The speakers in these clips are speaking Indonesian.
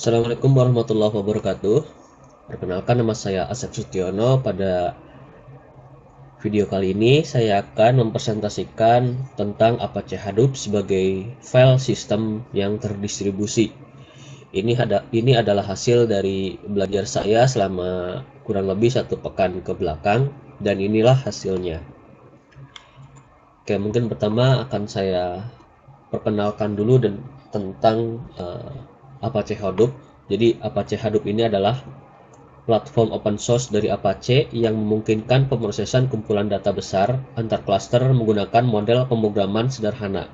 Assalamualaikum warahmatullahi wabarakatuh. Perkenalkan, nama saya Asep Sutiono. Pada video kali ini saya akan mempresentasikan tentang Apache Hadoop sebagai file system yang terdistribusi. Ini adalah hasil dari belajar saya selama kurang lebih 1 pekan ke belakang, dan inilah hasilnya. Oke, mungkin pertama akan saya perkenalkan dulu tentang Apache Hadoop. Jadi Apache Hadoop ini adalah platform open source dari Apache yang memungkinkan pemrosesan kumpulan data besar antar klaster menggunakan model pemrograman sederhana.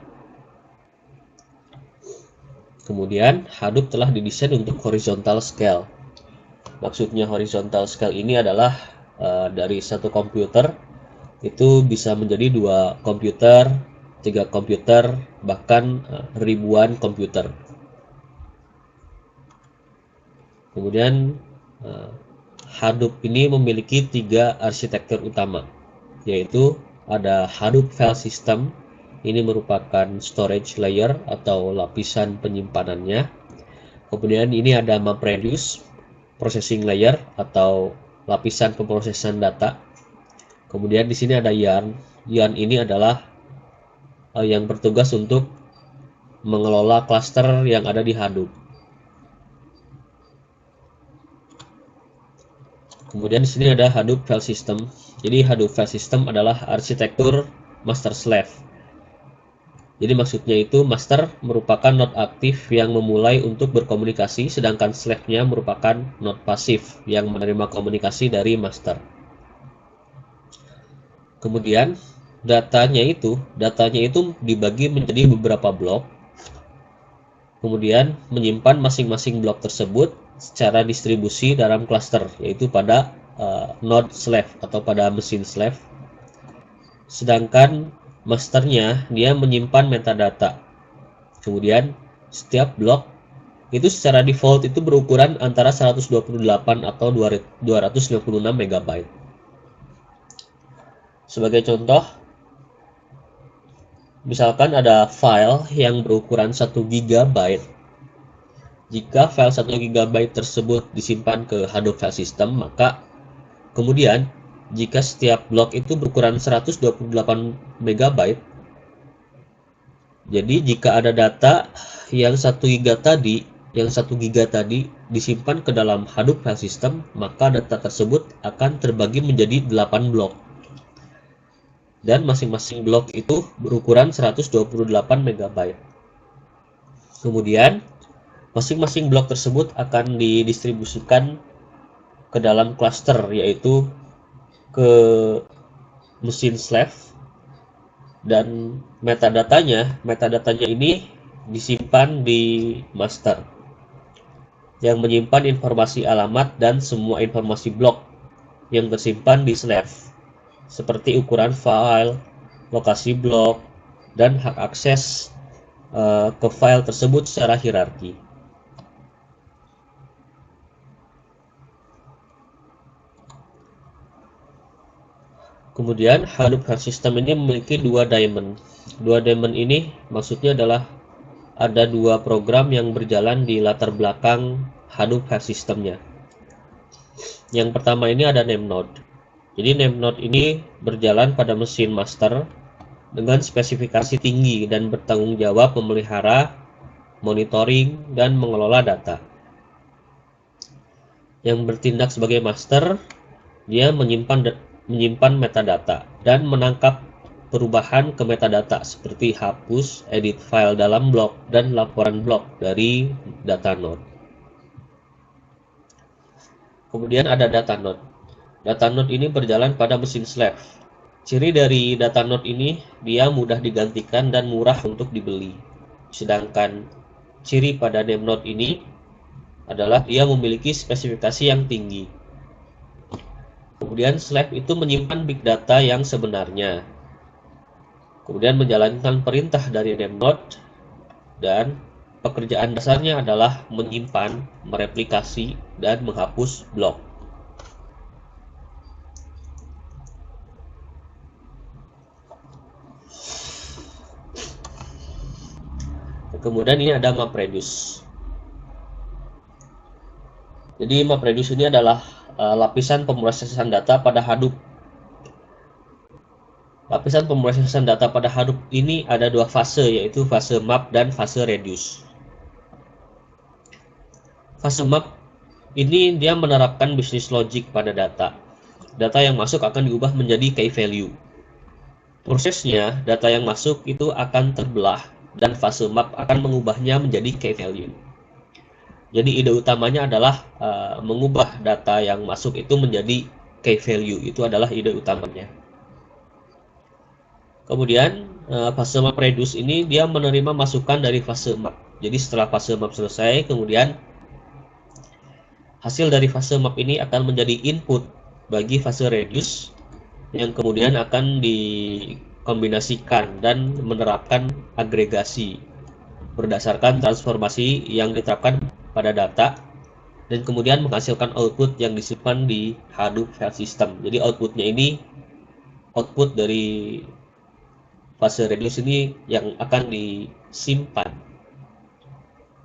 Kemudian, Hadoop telah didesain untuk horizontal scale. Maksudnya horizontal scale ini adalah dari satu komputer itu bisa menjadi 2 komputer, 3 komputer, bahkan ribuan komputer. Kemudian Hadoop ini memiliki 3 arsitektur utama, yaitu ada Hadoop File System. Ini merupakan storage layer atau lapisan penyimpanannya. Kemudian ini ada MapReduce processing layer atau lapisan pemrosesan data. Kemudian di sini ada Yarn. Yarn ini adalah yang bertugas untuk mengelola klaster yang ada di Hadoop. Kemudian di sini ada Hadoop File System. Jadi Hadoop File System adalah arsitektur master slave. Jadi maksudnya itu master merupakan node aktif yang memulai untuk berkomunikasi, sedangkan slave-nya merupakan node pasif yang menerima komunikasi dari master. Kemudian datanya itu dibagi menjadi beberapa blok. Kemudian menyimpan masing-masing blok tersebut secara distribusi dalam cluster, yaitu pada node slave atau pada mesin slave. Sedangkan masternya dia menyimpan metadata. Kemudian setiap blok itu secara default itu berukuran antara 128 atau 256 MB. Sebagai contoh, misalkan ada file yang berukuran 1 GB. Jika file 1 GB tersebut disimpan ke Hadoop File System, maka kemudian jika setiap blok itu berukuran 128 MB, jadi jika ada data yang 1 GB tadi disimpan ke dalam Hadoop File System, maka data tersebut akan terbagi menjadi 8 blok. Dan masing-masing blok itu berukuran 128 MB. Kemudian masing-masing blok tersebut akan didistribusikan ke dalam cluster, yaitu ke mesin slave, dan metadatanya ini disimpan di master yang menyimpan informasi alamat dan semua informasi blok yang tersimpan di slave, seperti ukuran file, lokasi blok, dan hak akses ke file tersebut secara hierarki. Kemudian Hadoop File System ini memiliki 2 daemon. 2 daemon ini maksudnya adalah ada 2 program yang berjalan di latar belakang Hadoop File Systemnya. Yang pertama ini ada Namenode. Jadi Namenode ini berjalan pada mesin master dengan spesifikasi tinggi dan bertanggung jawab memelihara, monitoring, dan mengelola data. Yang bertindak sebagai master, dia menyimpan metadata dan menangkap perubahan ke metadata seperti hapus, edit file dalam blok, dan laporan blok dari data node. Kemudian ada data node. Data node ini berjalan pada mesin slave. Ciri dari data node ini, dia mudah digantikan dan murah untuk dibeli. Sedangkan ciri pada namenode ini adalah dia memiliki spesifikasi yang tinggi. Kemudian slave itu menyimpan big data yang sebenarnya. Kemudian menjalankan perintah dari namenode, dan pekerjaan dasarnya adalah menyimpan, mereplikasi, dan menghapus blok. Kemudian ini ada MapReduce. Jadi MapReduce ini adalah lapisan pemrosesan data pada Hadoop. Lapisan pemrosesan data pada Hadoop ini ada dua fase, yaitu fase map dan fase reduce. Fase map ini dia menerapkan bisnis logic pada data. Data yang masuk akan diubah menjadi key value. Prosesnya, data yang masuk itu akan terbelah dan fase map akan mengubahnya menjadi key value. Jadi ide utamanya adalah mengubah data yang masuk itu menjadi key value. Itu adalah ide utamanya. Kemudian fase map reduce ini dia menerima masukan dari fase map. Jadi setelah fase map selesai, kemudian hasil dari fase map ini akan menjadi input bagi fase reduce yang kemudian akan dikombinasikan dan menerapkan agregasi berdasarkan transformasi yang diterapkan pada data dan kemudian menghasilkan output yang disimpan di Hadoop file system. Jadi outputnya ini output dari fase reduce ini yang akan disimpan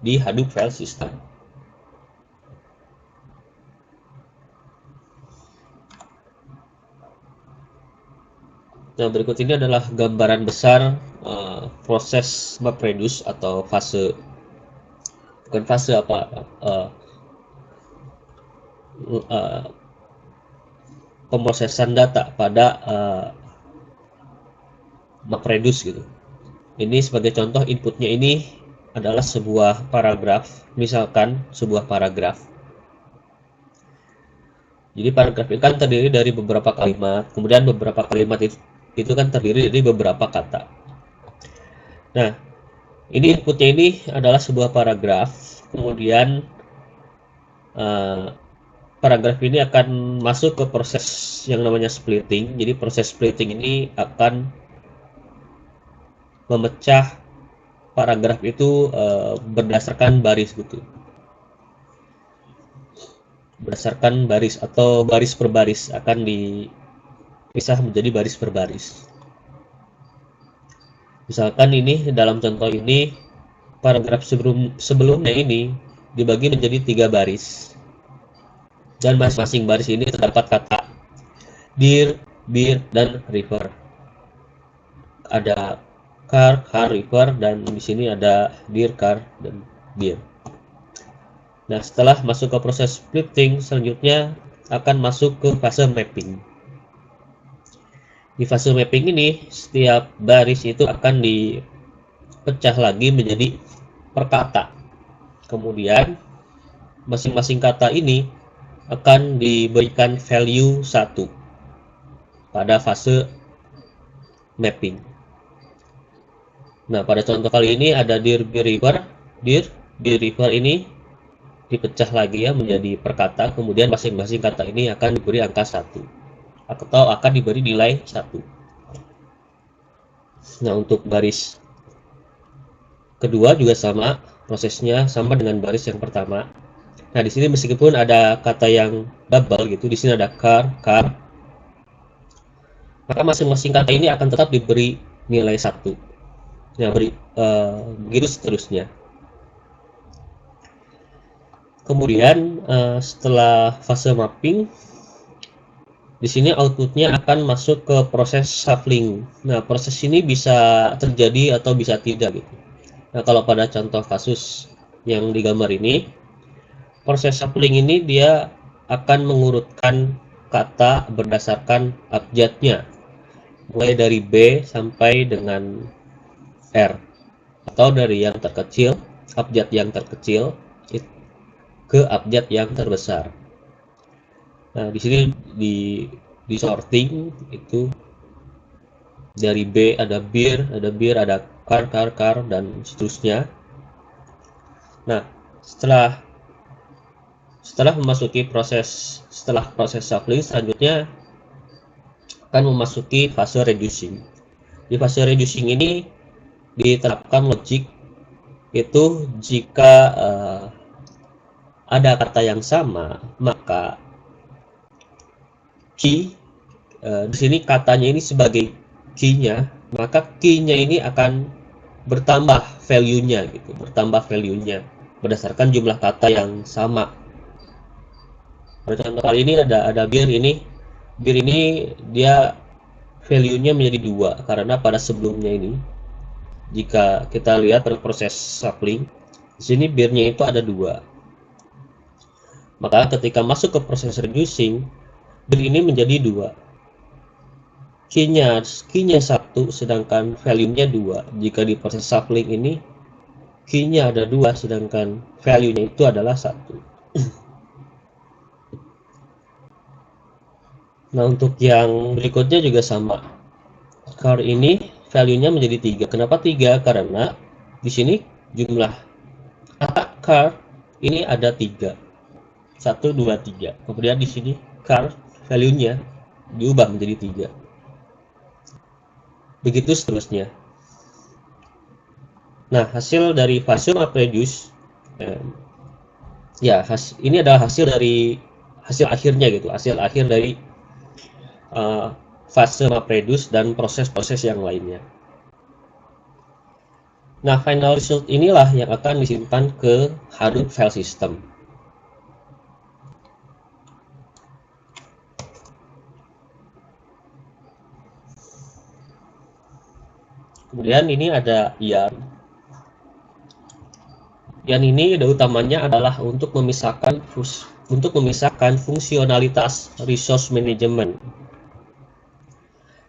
di Hadoop file system. Nah, berikut ini adalah gambaran besar proses MapReduce atau pemrosesan data pada MapReduce gitu. Ini sebagai contoh inputnya ini adalah sebuah paragraf, misalkan sebuah paragraf. Jadi paragraf itu kan terdiri dari beberapa kalimat, kemudian beberapa kalimat itu kan terdiri dari beberapa kata. Nah, ini inputnya ini adalah sebuah paragraf, kemudian paragraf ini akan masuk ke proses yang namanya splitting. Jadi proses splitting ini akan memecah paragraf itu berdasarkan baris gitu. Berdasarkan baris atau baris per baris akan dipisah menjadi baris per baris. Misalkan ini dalam contoh ini paragraf sebelumnya ini dibagi menjadi 3 baris. Dan masing-masing baris ini terdapat kata deer, beer, dan river. Ada car, river, dan di sini ada deer, car, dan beer. Nah, setelah masuk ke proses splitting, selanjutnya akan masuk ke fase mapping. Di fase mapping ini, setiap baris itu akan dipecah lagi menjadi per kata. Kemudian, masing-masing kata ini akan diberikan value 1 pada fase mapping. Nah, pada contoh kali ini ada deer, beer, river. Deer, river ini dipecah lagi ya menjadi per kata, kemudian masing-masing kata ini akan diberi angka 1 atau akan diberi nilai 1. Nah, untuk baris kedua juga sama, prosesnya sama dengan baris yang pertama. Nah, di sini meskipun ada kata yang double gitu, di sini ada car, maka masing-masing kata ini akan tetap diberi nilai 1. Nah, begitu seterusnya. Kemudian setelah fase mapping, di sini outputnya akan masuk ke proses shuffling. Nah, proses ini bisa terjadi atau bisa tidak gitu. Nah, kalau pada contoh kasus yang digambar ini, proses shuffling ini dia akan mengurutkan kata berdasarkan abjadnya, mulai dari B sampai dengan R, atau dari yang terkecil, abjad yang terkecil, ke abjad yang terbesar. Nah, di sini di sorting itu dari B ada beer, ada car, dan seterusnya. Nah, setelah memasuki proses shuffling, selanjutnya akan memasuki fase reducing. Di fase reducing ini diterapkan logik, itu jika ada kata yang sama, maka key di sini katanya ini sebagai key-nya, maka key-nya ini akan bertambah value-nya gitu, berdasarkan jumlah kata yang sama. Pada contoh kali ini ada bir ini. Bir ini dia value-nya menjadi 2 karena pada sebelumnya ini jika kita lihat pada proses sapling di sini birnya itu ada 2. Maka ketika masuk ke proses reducing, bir ini menjadi 2. Key-nya 1 sedangkan value-nya 2. Jika di proses sapling ini key-nya ada 2 sedangkan value-nya itu adalah 1. Nah, untuk yang berikutnya juga sama. Car ini value-nya menjadi 3. Kenapa 3? Karena di sini jumlah car ini ada 3. 1, 2, 3. Kemudian di sini car value-nya diubah menjadi 3. Begitu seterusnya. Nah, hasil dari Fashion Reduce ya, ini adalah hasil dari hasil akhirnya gitu, hasil akhir dari fase MapReduce dan proses-proses yang lainnya. Nah, final result inilah yang akan disimpan ke Hadoop file system. Kemudian ini ada yarn. Yarn ini ide utamanya adalah untuk memisahkan fungsionalitas resource management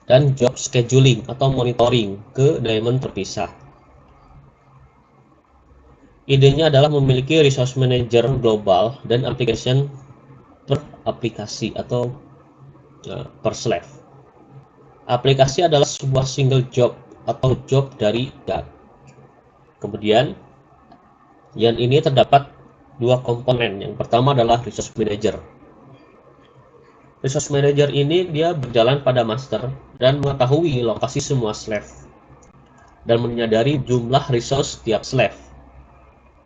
dan job scheduling atau monitoring ke daemon terpisah. Idenya adalah memiliki resource manager global dan application per aplikasi atau per slave. Aplikasi adalah sebuah single job atau job dari GAT. Kemudian yang ini terdapat 2 komponen. Yang pertama adalah resource manager. Resource manager ini dia berjalan pada master dan mengetahui lokasi semua slave dan menyadari jumlah resource tiap slave.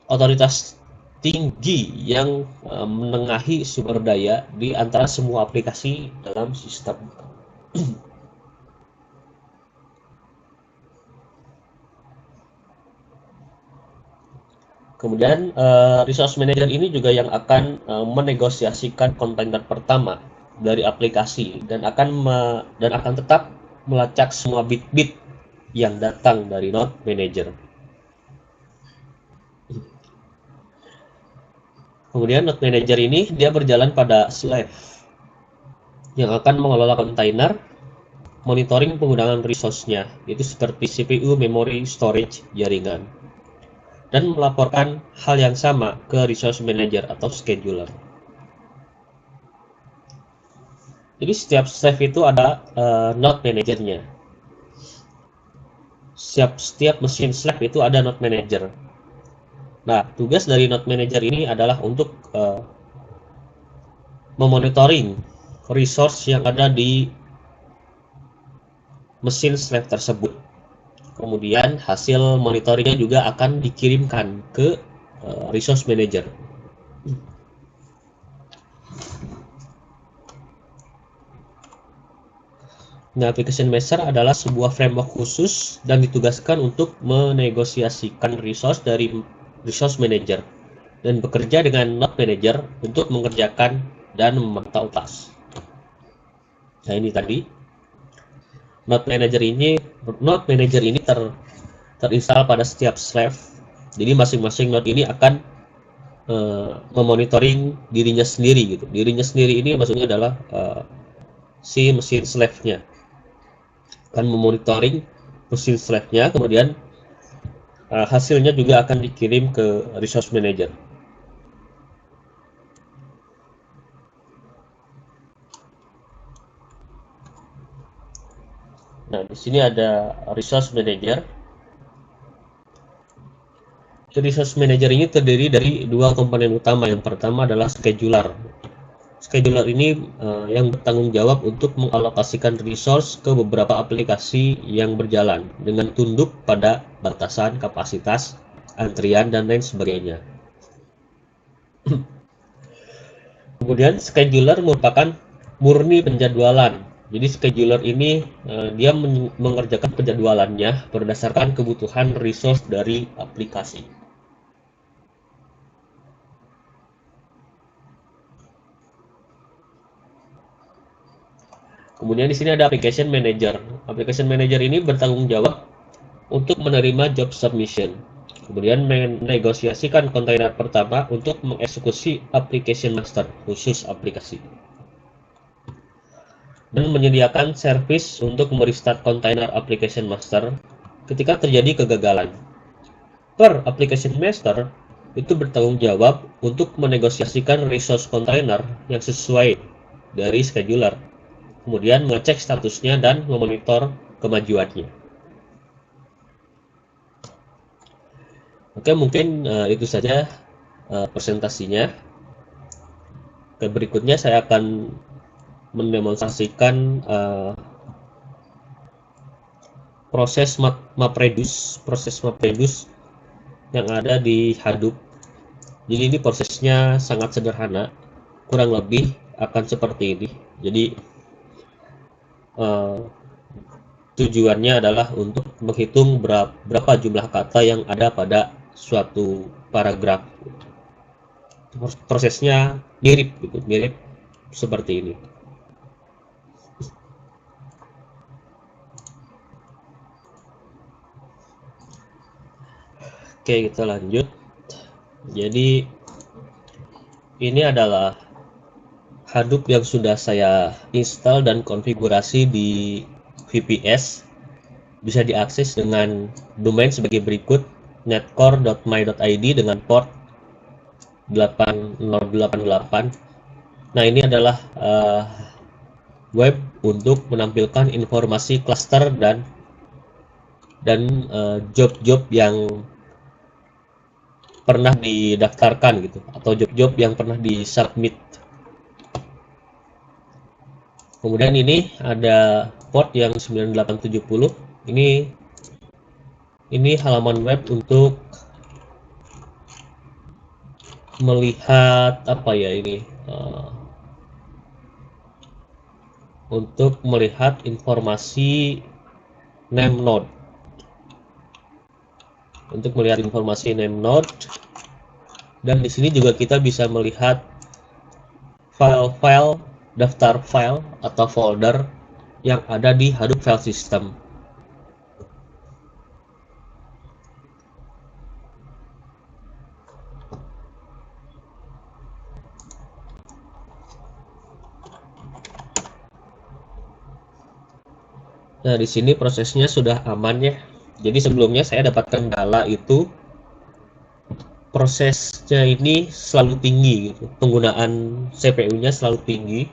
Otoritas tinggi yang menengahi sumber daya di antara semua aplikasi dalam sistem. Kemudian resource manager ini juga yang akan menegosiasikan kontainer pertama dari aplikasi dan akan tetap melacak semua bit-bit yang datang dari node manager. Kemudian node manager ini dia berjalan pada slave yang akan mengelola kontainer, monitoring penggunaan resource-nya, itu seperti CPU, memori, storage, jaringan, dan melaporkan hal yang sama ke resource manager atau scheduler. Jadi setiap slave itu ada node manajernya. Setiap mesin slave itu ada node manager. Nah, tugas dari node manager ini adalah untuk memonitoring resource yang ada di mesin slave tersebut. Kemudian hasil monitoringnya juga akan dikirimkan ke resource manager. Nah, application master adalah sebuah framework khusus dan ditugaskan untuk menegosiasikan resource dari resource manager dan bekerja dengan node manager untuk mengerjakan dan memantau task. Nah, ini tadi node manager ini terinstall pada setiap slave. Jadi masing-masing node ini akan memonitoring dirinya sendiri gitu. Dirinya sendiri ini maksudnya adalah si mesin slave-nya akan memonitoring mesin slave-nya, kemudian hasilnya juga akan dikirim ke resource manager. Nah, di sini ada resource manager. Resource manager ini terdiri dari 2 komponen utama. Yang pertama adalah scheduler. Scheduler ini yang bertanggung jawab untuk mengalokasikan resource ke beberapa aplikasi yang berjalan dengan tunduk pada batasan kapasitas, antrian, dan lain sebagainya. Kemudian scheduler merupakan murni penjadwalan. Jadi scheduler ini dia mengerjakan penjadwalannya berdasarkan kebutuhan resource dari aplikasi. Kemudian di sini ada application manager. Application manager ini bertanggung jawab untuk menerima job submission. Kemudian menegosiasikan kontainer pertama untuk mengeksekusi application master khusus aplikasi. Dan menyediakan service untuk merestart kontainer application master ketika terjadi kegagalan. Per application master itu bertanggung jawab untuk menegosiasikan resource kontainer yang sesuai dari scheduler, kemudian mengecek statusnya dan memonitor kemajuannya. Oke, mungkin itu saja presentasinya. Oke, berikutnya saya akan mendemonstrasikan proses MapReduce yang ada di Hadoop. Jadi ini prosesnya sangat sederhana, kurang lebih akan seperti ini. Jadi tujuannya adalah untuk menghitung berapa jumlah kata yang ada pada suatu paragraf. Prosesnya mirip seperti ini. Oke, kita lanjut. Jadi ini adalah Hadoop yang sudah saya install dan konfigurasi di VPS. Bisa diakses dengan domain sebagai berikut: netcore.my.id dengan port 8088. Nah, ini adalah web untuk menampilkan informasi cluster dan job-job yang pernah didaftarkan gitu, atau job-job yang pernah disubmit. Kemudian ini ada port yang 9870. Ini halaman web untuk melihat apa ya ini, untuk melihat informasi name node. Untuk melihat informasi name node, dan di sini juga kita bisa melihat file-file, daftar file atau folder yang ada di Hadoop File System. Nah, di sini prosesnya sudah aman ya. Jadi sebelumnya saya dapat kendala itu prosesnya ini selalu tinggi gitu. Penggunaan CPU-nya selalu tinggi.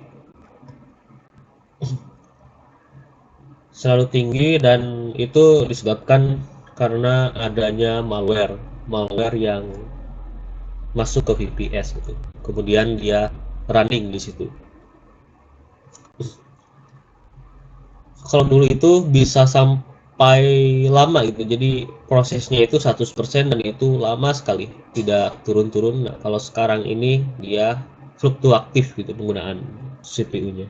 Selalu tinggi, dan itu disebabkan karena adanya malware yang masuk ke VPS gitu. Kemudian dia running di situ. Kalau dulu itu bisa sampai lama gitu, jadi prosesnya itu 100% dan itu lama sekali, tidak turun-turun. Nah, kalau sekarang ini dia fluktuatif gitu penggunaan CPU-nya,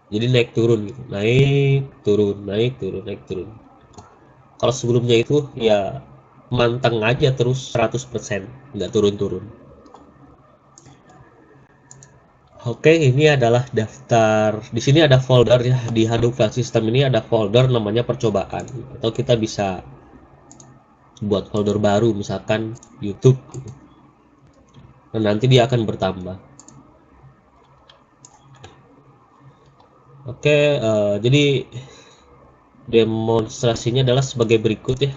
jadi naik turun gitu, naik turun, naik turun, naik turun. Kalau sebelumnya itu ya manteng aja terus 100%, nggak turun-turun. Oke, ini adalah daftar. Di sini ada folder ya, di Hadoop File System ini ada folder namanya percobaan, atau kita bisa buat folder baru, misalkan YouTube. Dan nanti dia akan bertambah. Oke, jadi demonstrasinya adalah sebagai berikut ya.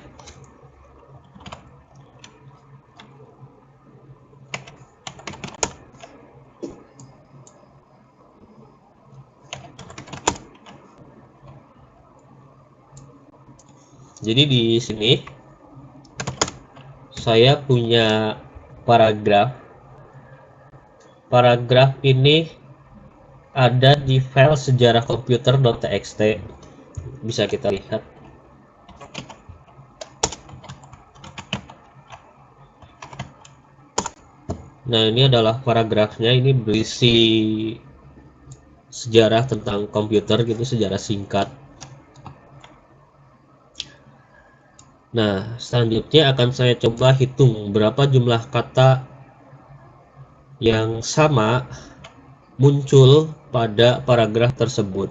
Jadi di sini saya punya paragraf. Paragraf ini ada di file sejarah komputer.txt. Bisa kita lihat. Nah, ini adalah paragrafnya. Ini berisi sejarah tentang komputer gitu, sejarah singkat. Nah, selanjutnya akan saya coba hitung berapa jumlah kata yang sama muncul pada paragraf tersebut.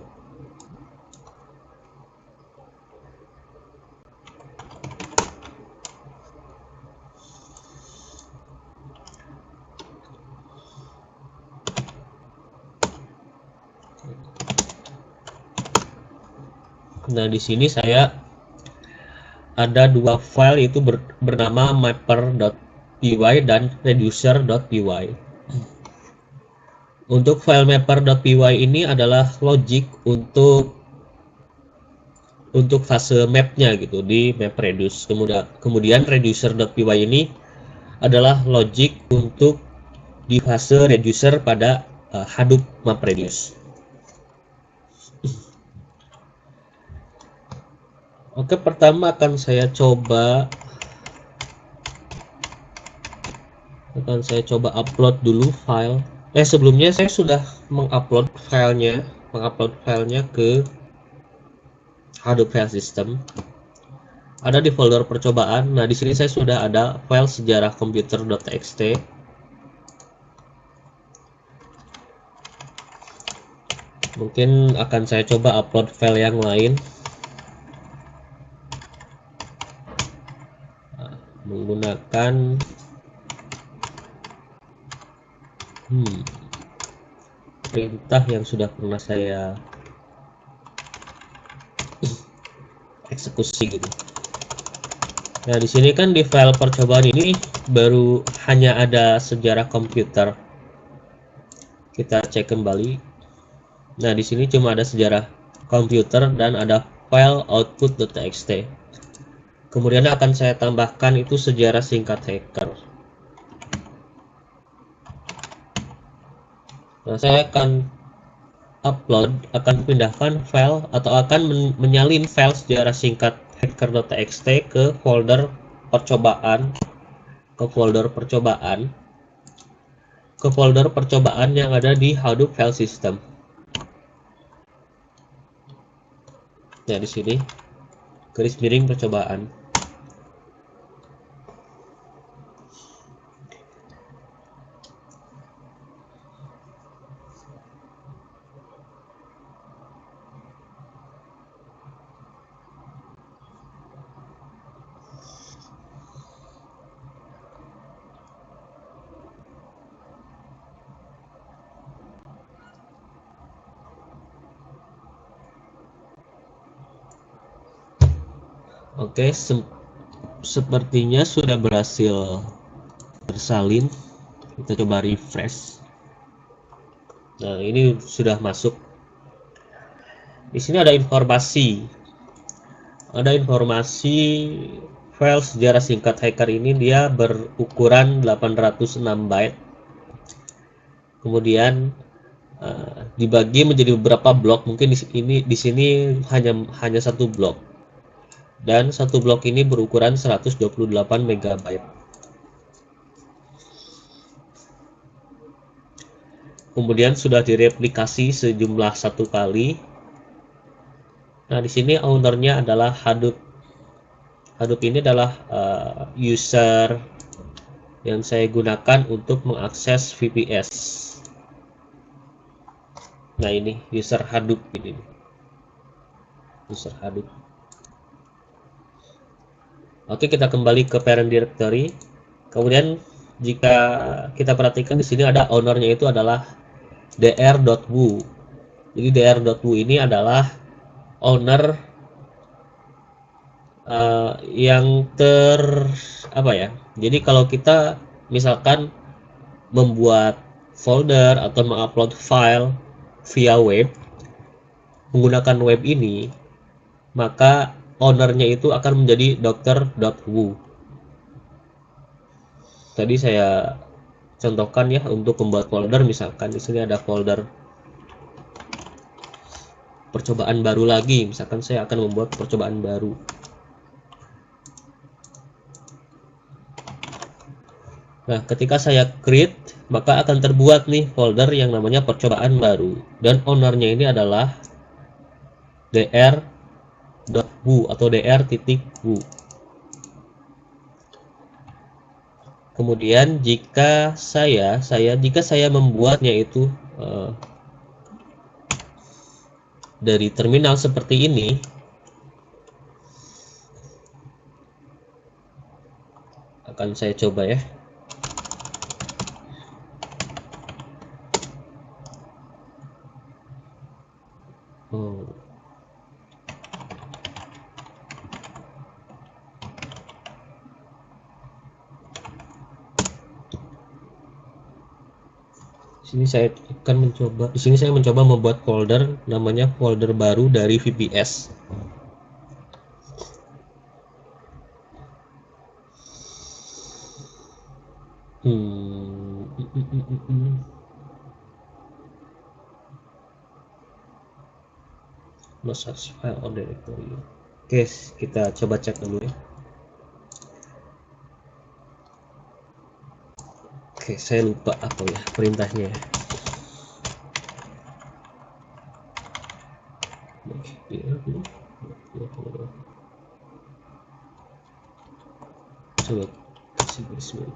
Nah, di sini saya ada dua file, yaitu bernama mapper.py dan reducer.py. Untuk file mapper.py ini adalah logic untuk fase mapnya gitu di MapReduce. Kemudian reducer.py ini adalah logic untuk di fase reducer pada Hadoop MapReduce. Oke, pertama akan saya coba upload dulu file. Sebelumnya saya sudah mengupload filenya ke Hadoop File System. Ada di folder percobaan. Nah, di sini saya sudah ada file sejarah komputer.txt. Mungkin akan saya coba upload file yang lain. Menggunakan perintah yang sudah pernah saya eksekusi gitu. Nah, di sini kan di file percobaan ini baru hanya ada sejarah komputer. Kita cek kembali. Nah, di sini cuma ada sejarah komputer dan ada file output.txt. Kemudian akan saya tambahkan itu sejarah singkat hacker. Nah, saya akan pindahkan file atau akan menyalin file sejarah singkat hacker.txt ke folder percobaan, yang ada di Hadoop File System. Nah, di sini garis miring percobaan. Oke, sepertinya sudah berhasil tersalin. Kita coba refresh. Nah, ini sudah masuk. Di sini ada informasi. File sejarah singkat hacker ini dia berukuran 806 byte. Kemudian dibagi menjadi beberapa blok. Mungkin di sini hanya satu blok. Dan satu blok ini berukuran 128 MB. Kemudian sudah direplikasi sejumlah 1 kali. Nah, di sini ownernya adalah Hadoop. Hadoop ini adalah user yang saya gunakan untuk mengakses VPS. Nah, ini user Hadoop ini. User Hadoop. Oke, kita kembali ke parent directory. Kemudian jika kita perhatikan di sini ada ownernya itu adalah dr.wu. Jadi dr.wu ini adalah owner yang Jadi kalau kita misalkan membuat folder atau mengupload file via web menggunakan web ini, maka ownernya itu akan menjadi dr.wu. Tadi saya contohkan ya untuk membuat folder, misalkan di sini ada folder percobaan baru lagi, misalkan saya akan membuat percobaan baru. Nah, ketika saya create, maka akan terbuat nih folder yang namanya percobaan baru, dan ownernya ini adalah dr.wu atau dr.wu. Kemudian jika saya membuatnya itu dari terminal seperti ini, akan saya coba ya. Di sini saya mencoba membuat folder, namanya folder baru dari VPS. No such file or directory. Oke, kita coba cek dulu ya. Oke, saya lupa apa ya perintahnya. Coba kasih bismillah.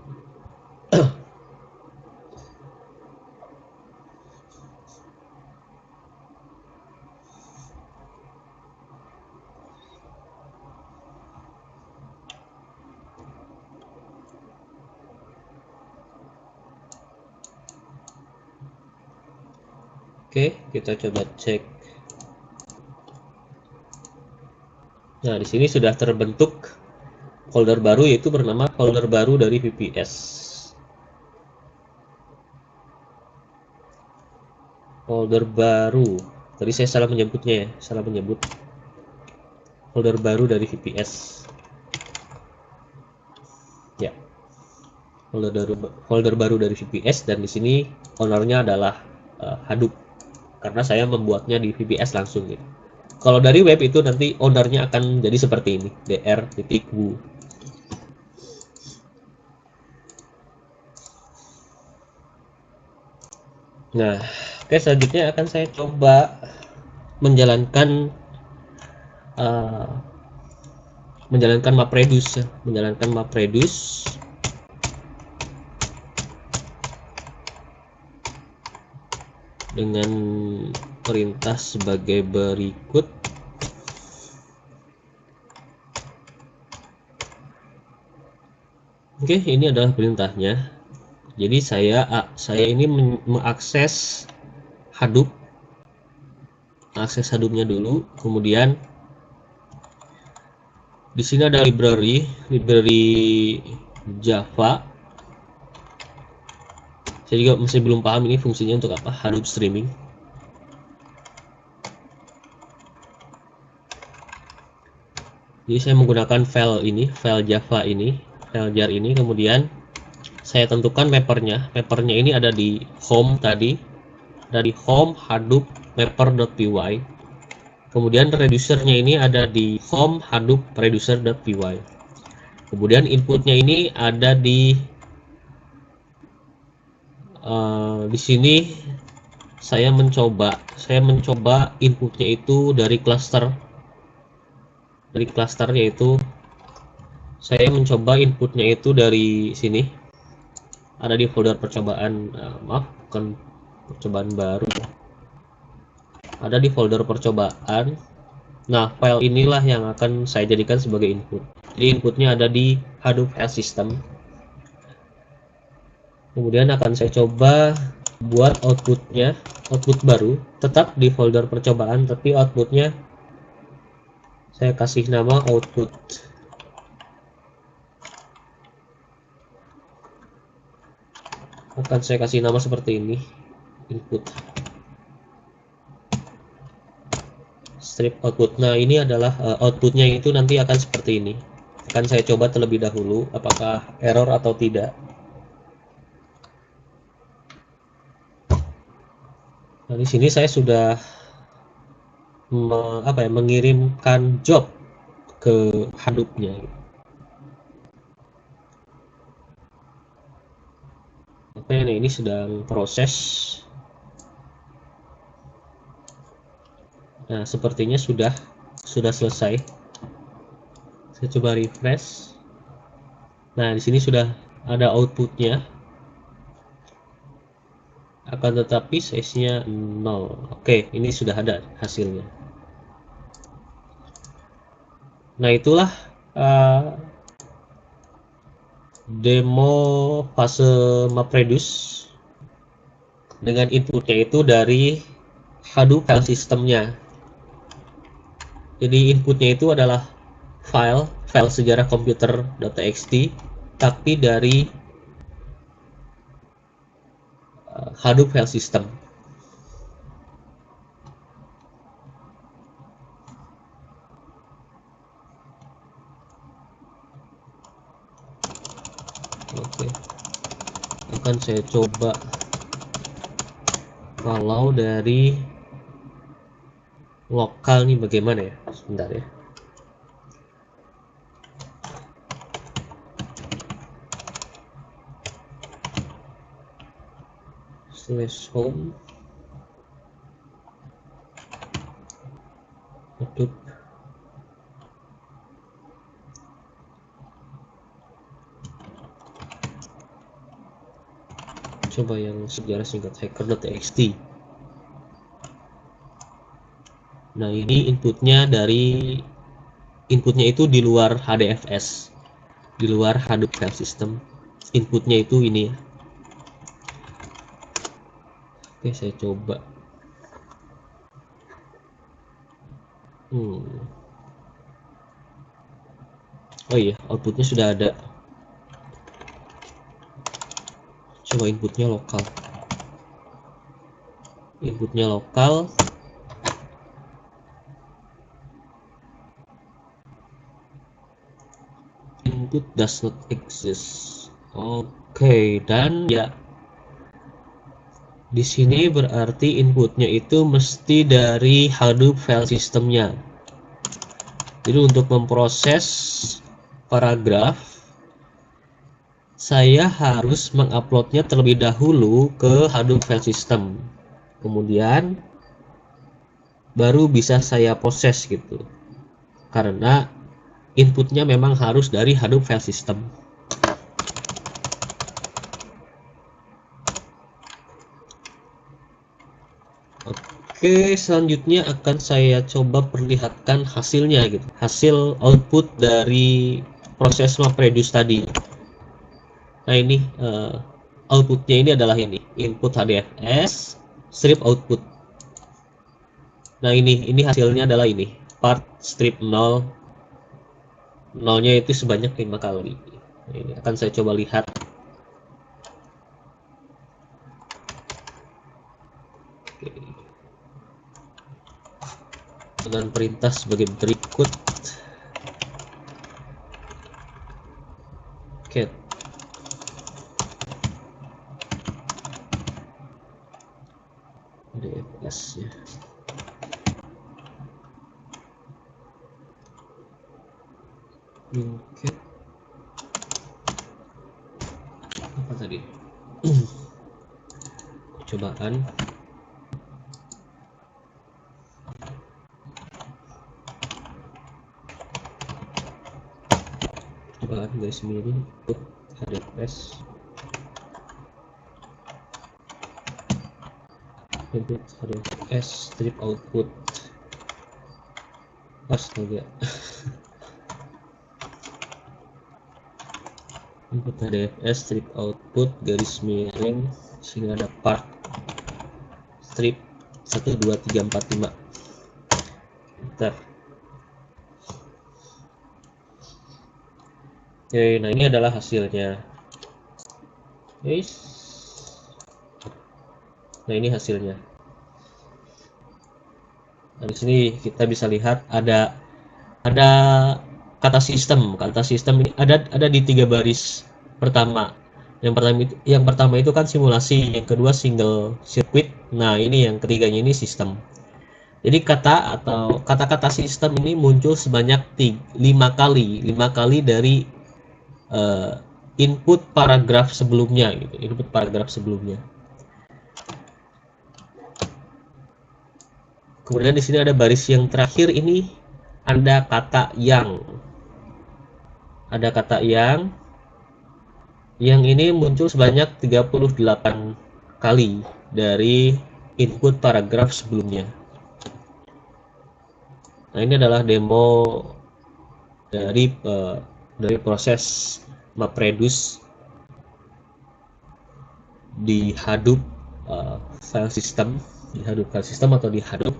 Oke, kita coba cek. Nah, di sini sudah terbentuk folder baru, yaitu bernama folder baru dari VPS. Folder baru. Tadi saya salah menyebutnya ya, salah menyebut. Folder baru dari VPS. Ya. Folder baru dari VPS, dan di sini ownernya adalah Hadoop. Karena saya membuatnya di VPS langsung gitu. Kalau dari web itu nanti ownernya akan jadi seperti ini, dr.wu. Nah, oke, selanjutnya akan saya coba menjalankan MapReduce, dengan perintah sebagai berikut. Oke, ini adalah perintahnya. Jadi saya ini mengakses Hadoop, Hadoop-nya dulu. Kemudian di sini ada library Java. Saya juga masih belum paham ini fungsinya untuk apa, Hadoop streaming. Jadi saya menggunakan file Java ini, file jar ini. Kemudian saya tentukan mappernya. Mappernya ini ada di home tadi, dari home hadoop mapper.py. Kemudian reducernya ini ada di home hadoop reducer.py. Kemudian inputnya ini ada di sini. Saya mencoba inputnya itu dari cluster, yaitu saya mencoba inputnya itu dari sini, ada di folder percobaan. Maaf, bukan percobaan baru, ada di folder percobaan. Nah, file inilah yang akan saya jadikan sebagai input. Jadi inputnya ada di Hadoop File System. Kemudian akan saya coba buat output baru, tetap di folder percobaan, tapi outputnya saya kasih nama output. Akan saya kasih nama seperti ini, input strip output. Nah, ini adalah outputnya, itu nanti akan seperti ini. Akan saya coba terlebih dahulu apakah error atau tidak. Nah, di sini saya sudah mengirimkan job ke Hadoop-nya. Oke, ini sedang proses. Nah, sepertinya sudah selesai. Saya coba refresh. Nah, di sini sudah ada outputnya, akan tetapi size-nya 0. Oke, ini sudah ada hasilnya. Nah, itulah uh, demo fase MapReduce dengan inputnya itu dari Hadoop file sistemnya. Jadi inputnya itu adalah file sejarah komputer.txt, tapi dari Hadoop file system. Oke, akan saya coba kalau dari lokal nih bagaimana ya, sebentar ya. /home Hadoop. Coba yang sejarah singkat hacker.txt. Nah, ini inputnya itu di luar HDFS, di luar Hadoop file system. Inputnya itu ini ya. Oke, saya coba. Oh iya, outputnya sudah ada. Coba inputnya lokal. Inputnya lokal. Input does not exist. Oke, dan ya di sini berarti inputnya itu mesti dari Hadoop file systemnya. Jadi untuk memproses paragraf, saya harus menguploadnya terlebih dahulu ke Hadoop file system. Kemudian baru bisa saya proses gitu. Karena inputnya memang harus dari Hadoop file system. Oke, selanjutnya akan saya coba perlihatkan hasilnya gitu. Hasil output dari proses MapReduce tadi. Nah, ini outputnya ini adalah ini, input HDFS, strip output. Nah, ini hasilnya adalah ini, part strip 0. Nolnya itu sebanyak 5 kali. Ini akan saya coba lihat. Oke. Dengan perintah sebagai berikut. Cat DFS ya. Cat apa tadi? Cobaan garis miring untuk HDFS input HDFS strip output. Astaga. Input HDFS strip output garis miring sehingga ada part strip 1 2 3 4 5. Bentar. Oke, nah ini adalah hasilnya. Guys. Nah, ini hasilnya. Nah, di sini kita bisa lihat ada kata sistem. Kata sistem ini ada di 3 baris pertama. Yang pertama itu kan simulasi, yang kedua single circuit. Nah, ini yang ketiganya ini sistem. Jadi kata-kata sistem ini muncul sebanyak 5 kali dari input paragraf sebelumnya gitu. Input paragraf sebelumnya. Kemudian di sini ada baris yang terakhir ini ada kata yang. Ada kata yang Yang ini muncul sebanyak 38 kali dari input paragraf sebelumnya. Nah, ini adalah demo dari proses MapReduce di Hadoop file system, atau di Hadoop.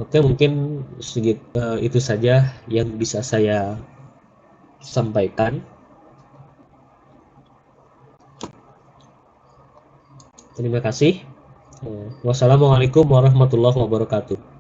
Oke, mungkin itu saja yang bisa saya sampaikan. Terima kasih. Wassalamualaikum warahmatullahi wabarakatuh.